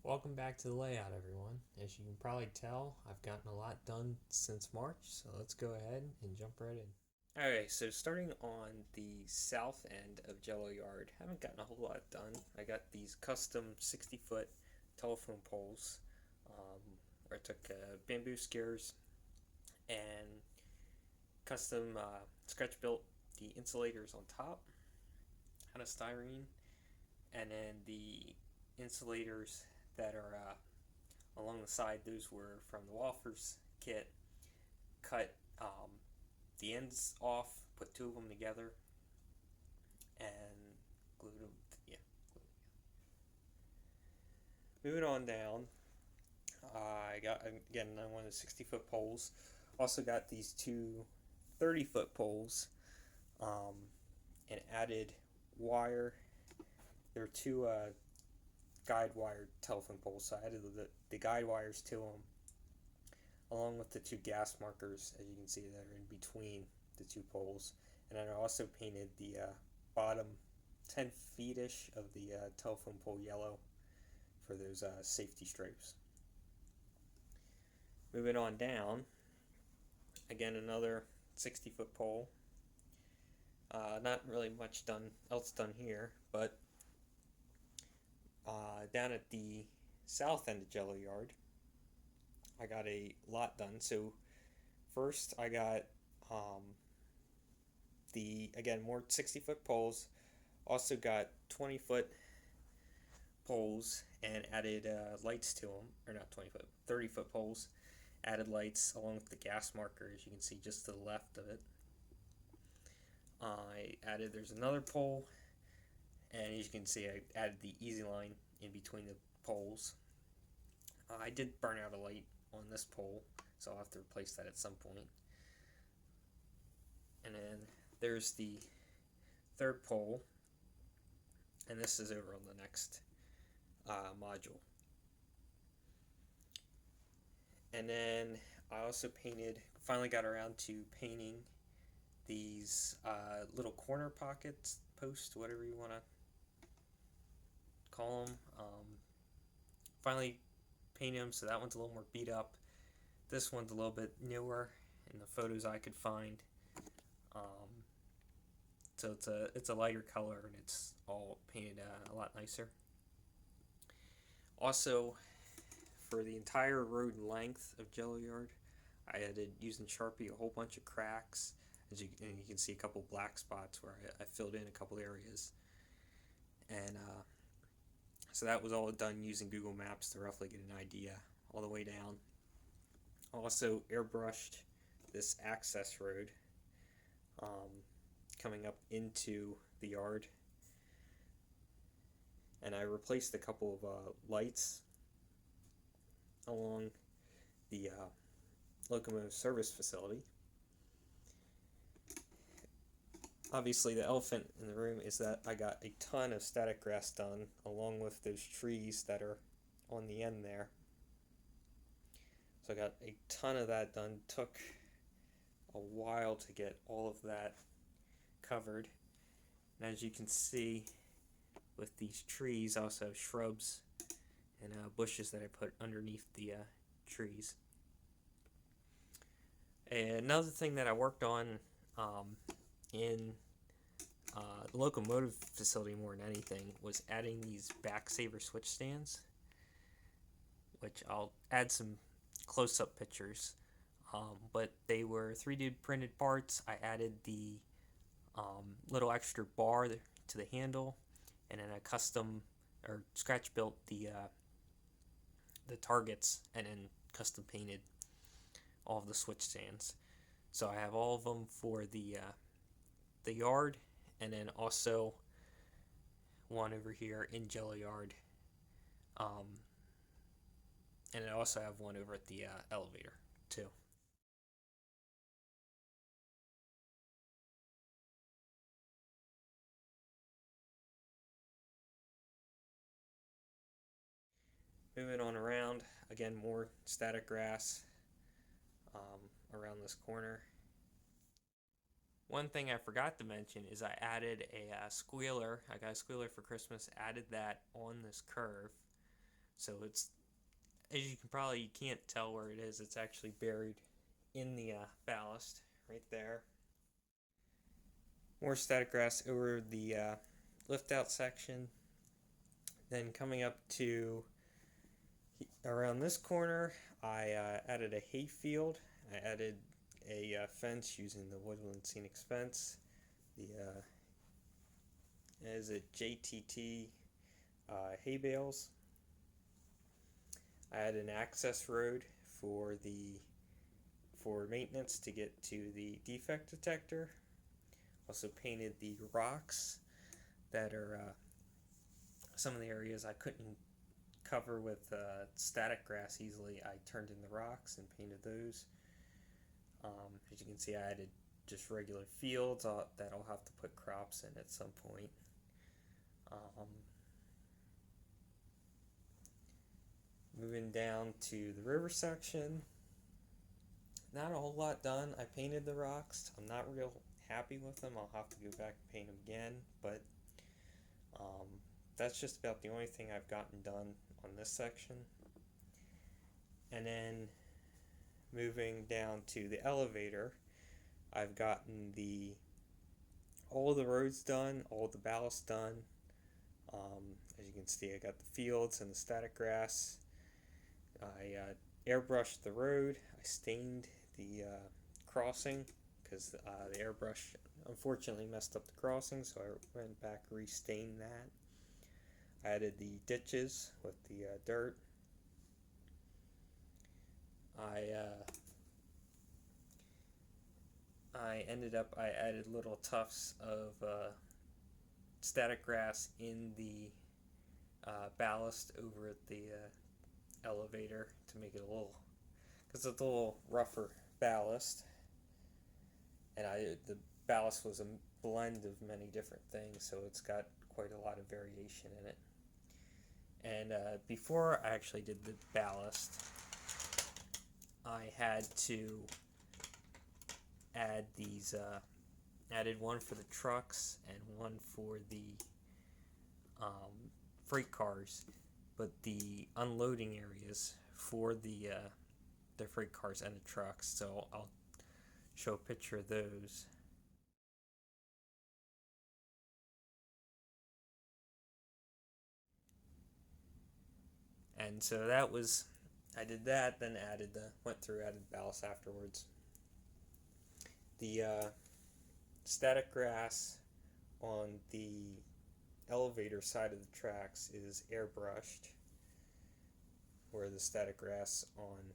Welcome back to the layout, everyone. As you can probably tell, I've gotten a lot done since March, so let's go ahead and jump right in. Alright, so starting on the south end of Jello Yard, haven't gotten a whole lot done. I got these custom 60-foot telephone poles, where I took bamboo skewers and custom scratch built the insulators on top out of styrene, and then the insulators that are along the side, those were from the Wolfers kit. Cut the ends off, put two of them together, and glued them. Glued them together. Moving on down, I got again one of the 60-foot poles. Also got these two 30-foot poles, and added wire. There were two guide wire telephone poles, so I added the guide wires to them, along with the two gas markers, as you can see, that are in between the two poles. And then I also painted the bottom 10 feet-ish of the telephone pole yellow for those safety stripes. Moving on down, again another 60-foot pole. Not really much else done here, but down at the south end of Jello Yard, I got a lot done. So first I got the again more 60-foot poles. Also got 20-foot poles and added lights to them, or not 20-foot, 30-foot poles. Added lights along with the gas marker, as you can see just to the left of it. There's another pole, and as you can see, I added the easy line in between the poles. I did burn out a light on this pole, so I'll have to replace that at some point. And then there's the third pole, and this is over on the next module. And then I also finally got around to painting these little corner pockets, posts, whatever you want to call them. Finally painted them, so that one's a little more beat up. This one's a little bit newer in the photos I could find. So it's a lighter color, and it's all painted a lot nicer. Also, for the entire road length of Jello Yard, I added, using Sharpie, a whole bunch of cracks. And you can see a couple black spots where I filled in a couple areas. And so that was all done using Google Maps to roughly get an idea all the way down. I also airbrushed this access road coming up into the yard. And I replaced a couple of lights along the locomotive service facility. Obviously, the elephant in the room is that I got a ton of static grass done, along with those trees that are on the end there. So I got a ton of that done. Took a while to get all of that covered. And as you can see, with these trees, I also have shrubs and bushes that I put underneath the trees. And another thing that I worked on in the locomotive facility more than anything was adding these back saver switch stands, which I'll add some close-up pictures, but they were 3D printed parts. I added the little extra bar to the handle, and then I custom or scratch built the targets, and then custom painted all of the switch stands. So I have all of them for the yard, and then also one over here in Jello Yard. And I also have one over at the elevator too. Moving on around, again more static grass around this corner. One thing I forgot to mention is I added a squealer. I got a squealer for Christmas, added that on this curve. So it's, as you can probably, you can't tell where it is. It's actually buried in the ballast right there. More static grass over the lift out section. Then coming up to around this corner, I added a hay field. I added a fence using the Woodland Scenic Fence. The is it JTT hay bales. I added an access road for maintenance to get to the defect detector. Also painted the rocks that are some of the areas I couldn't cover with static grass easily. I turned in the rocks and painted those. As you can see, I added just regular fields that I'll have to put crops in at some point. Moving down to the river section, not a whole lot done. I painted the rocks. I'm not real happy with them. I'll have to go back and paint them again, but that's just about the only thing I've gotten done on this section. And then moving down to the elevator, I've gotten all the roads done, all the ballast done. As you can see, I got the fields and the static grass. I airbrushed the road. I stained the crossing because the airbrush unfortunately messed up the crossing, so I went back and restained that. I added the ditches with the dirt. I added little tufts of static grass in the ballast over at the elevator to make it because it's a little rougher ballast, and the ballast was a blend of many different things, so it's got quite a lot of variation in it. And before I actually did the ballast, I had to add these added one for the trucks and one for the freight cars, but the unloading areas for the freight cars and the trucks, so I'll show a picture of those. And so that was, I did that, then added ballast afterwards. The static grass on the elevator side of the tracks is airbrushed, where the static grass on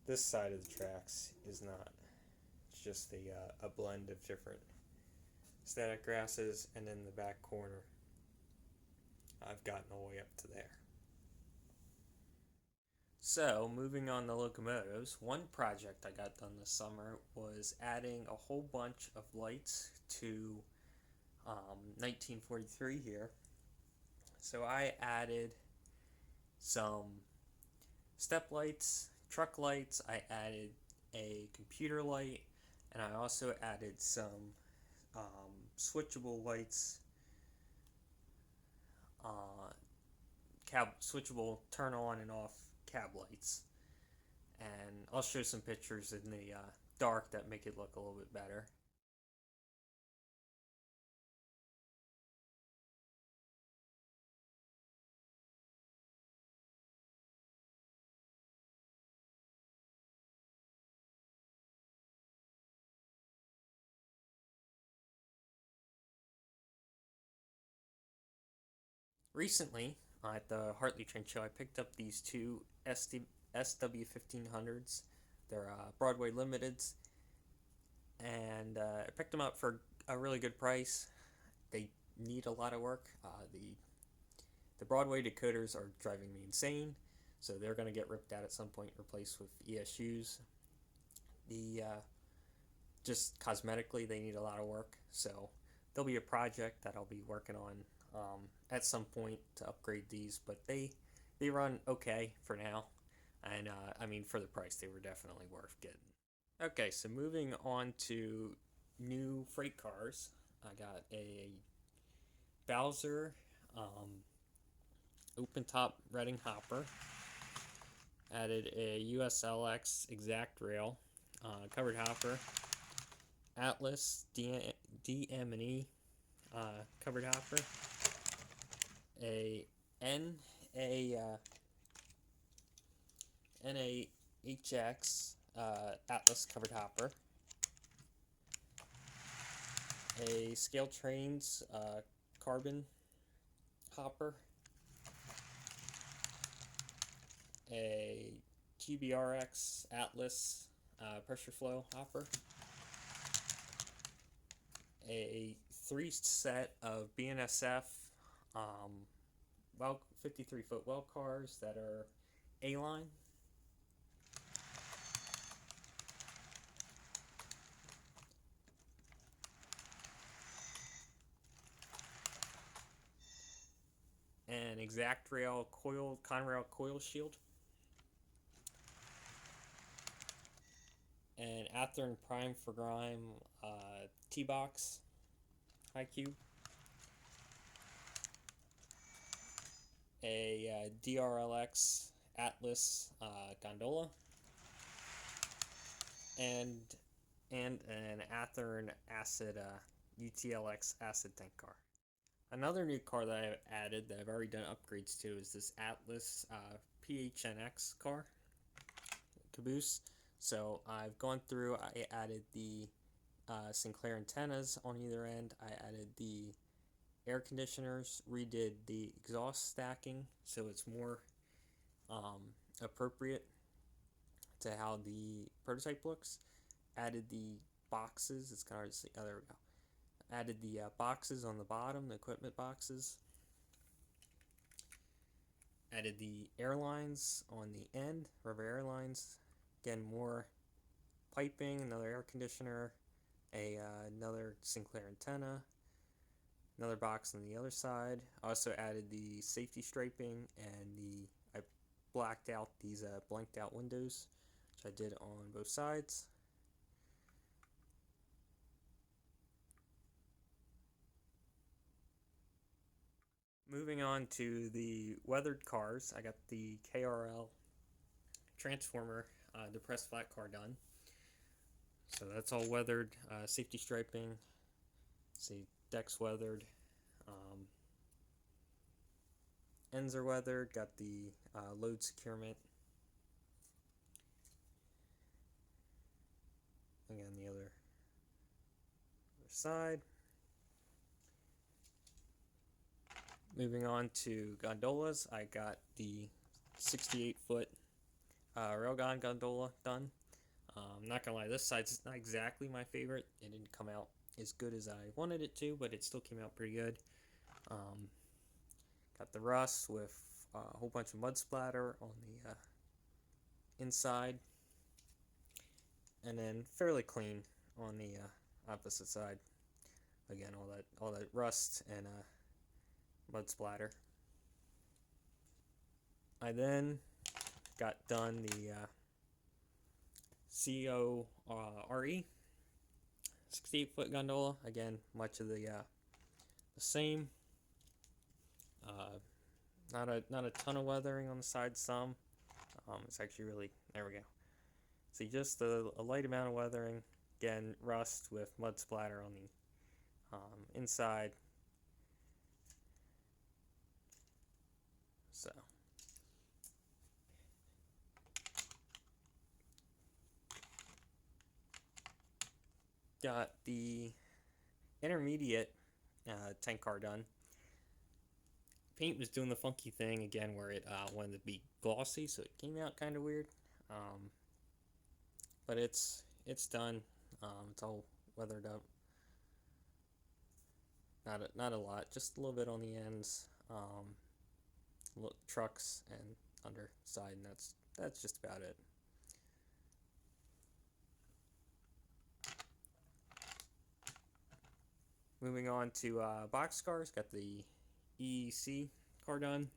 this side of the tracks is not. It's just a blend of different static grasses, and in the back corner I've gotten all the way up to there. So, moving on to locomotives, one project I got done this summer was adding a whole bunch of lights to 1943 here. So I added some step lights, truck lights, I added a computer light, and I also added some switchable lights, switchable turn on and off cab lights, and I'll show some pictures in the dark that make it look a little bit better. Recently, at the Hartley Train Show, I picked up these two SW1500s. They're Broadway Limiteds, and I picked them up for a really good price. They need a lot of work. The Broadway decoders are driving me insane, so they're going to get ripped out at some point, replaced with ESUs. Just cosmetically, they need a lot of work, so there'll be a project that I'll be working on at some point to upgrade these, but they run okay for now, and I mean, for the price, they were definitely worth getting. Okay, so moving on to new freight cars, I got a Bowser open top Reading hopper. Added a USLX exact rail, covered hopper, Atlas DM&E covered hopper, a NAHX Atlas covered hopper, a Scale Trains carbon hopper, a QBRX Atlas pressure flow hopper, a 3 set of BNSF 53-foot well cars that are A-line, an exact rail Conrail coil shield, an Athearn Prime for Grime T-Box high cube, a DRLX Atlas gondola, and an Athearn Acid UTLX acid tank car. Another new car that I've added that I've already done upgrades to is this Atlas PHNX car caboose. So I've gone through, I added the Sinclair antennas on either end, I added the air conditioners, redid the exhaust stacking so it's more appropriate to how the prototype looks, added the boxes, it's kind of hard to see, oh there we go, added the boxes on the bottom, the equipment boxes, added the airlines on the end, rubber airlines, again more piping, another air conditioner, another Sinclair antenna, another box on the other side. Also added the safety striping and I blacked out these blanked out windows, which I did on both sides. Moving on to the weathered cars, I got the KRL Transformer depressed flat car done. So that's all weathered, safety striping, see decks weathered, ends are weathered, got the load securement. Again, the other side. Moving on to gondolas, I got the 68-foot Railgun gondola done. Not gonna lie, this side's not exactly my favorite. It didn't come out as good as I wanted it to, but it still came out pretty good. Got the rust with a whole bunch of mud splatter on the inside, and then fairly clean on the opposite side. Again, all that rust and mud splatter. I then got done the CORE 68-foot gondola. Again, much of the same. Not a ton of weathering on the side. Some. It's actually really, there we go. See, just a light amount of weathering. Again, rust with mud splatter on the inside. So. Got the intermediate tank car done. Paint was doing the funky thing again where it wanted to be glossy, so it came out kind of weird. But it's done. It's all weathered up. Not a lot, just a little bit on the ends, trucks and underside, and that's just about it. Moving on to boxcars, got the EEC car done.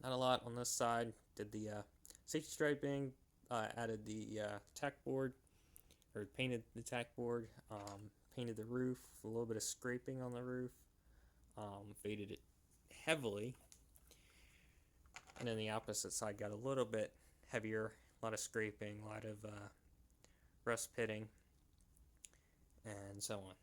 Not a lot on this side. Did the safety striping, added the tack board, or painted the tack board, painted the roof, a little bit of scraping on the roof, faded it heavily. And then the opposite side got a little bit heavier, a lot of scraping, a lot of rust pitting, and so on.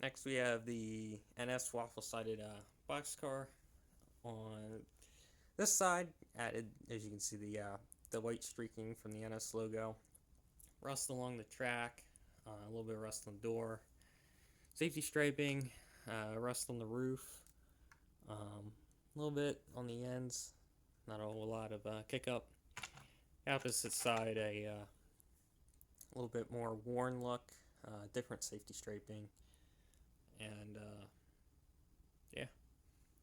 Next we have the NS waffle-sided boxcar. On this side, added, as you can see, the white streaking from the NS logo. Rust along the track, a little bit of rust on the door. Safety striping, rust on the roof, a little bit on the ends, not a whole lot of kick up. Opposite side, a little bit more worn look, different safety striping, and yeah, a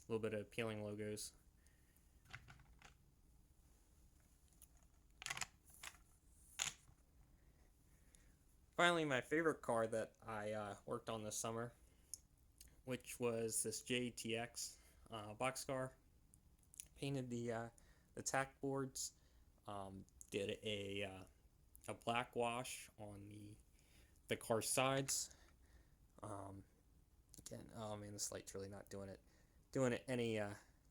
little bit of peeling logos. Finally, my favorite car that I worked on this summer, which was this JTX boxcar. Painted the tack boards, did a black wash on the car sides. Again, oh man, this light's really not doing it any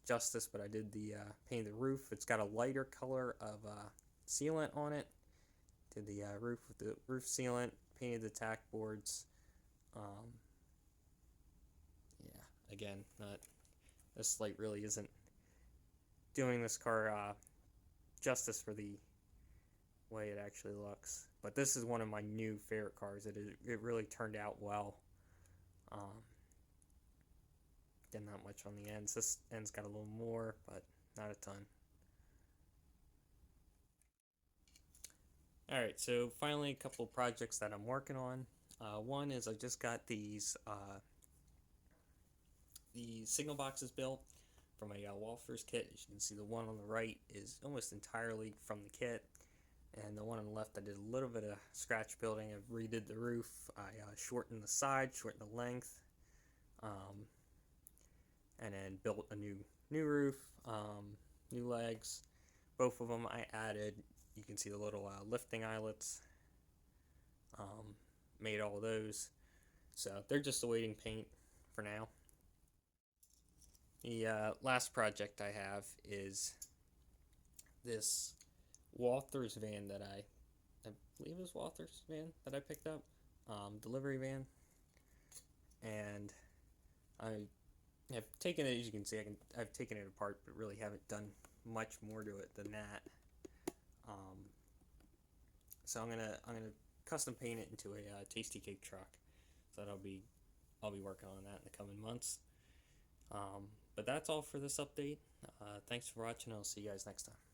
justice, but I did the painted the roof. It's got a lighter color of sealant on it. Did the roof with the roof sealant, painted the tack boards. Yeah, again, this light really isn't doing this car justice for the way it actually looks. But this is one of my new favorite cars. It really turned out well. Again, not much on the ends. This end's got a little more, but not a ton. Alright, so finally a couple projects that I'm working on. One is I just got these signal boxes built from a Walthers kit. As you can see, the one on the right is almost entirely from the kit, and the one on the left I did a little bit of scratch building. I redid the roof, I shortened the side, shortened the length, and then built a new roof, new legs. Both of them I added, you can see the little lifting eyelets, made all those, so they're just awaiting paint for now. The last project I have is this Walthers van that I believe it was Walthers van that I picked up, delivery van, and I have taken it, as you can see, I've taken it apart, but really haven't done much more to it than that. So I'm gonna custom paint it into a tasty cake truck. So I'll be working on that in the coming months. But that's all for this update. Thanks for watching. I'll see you guys next time.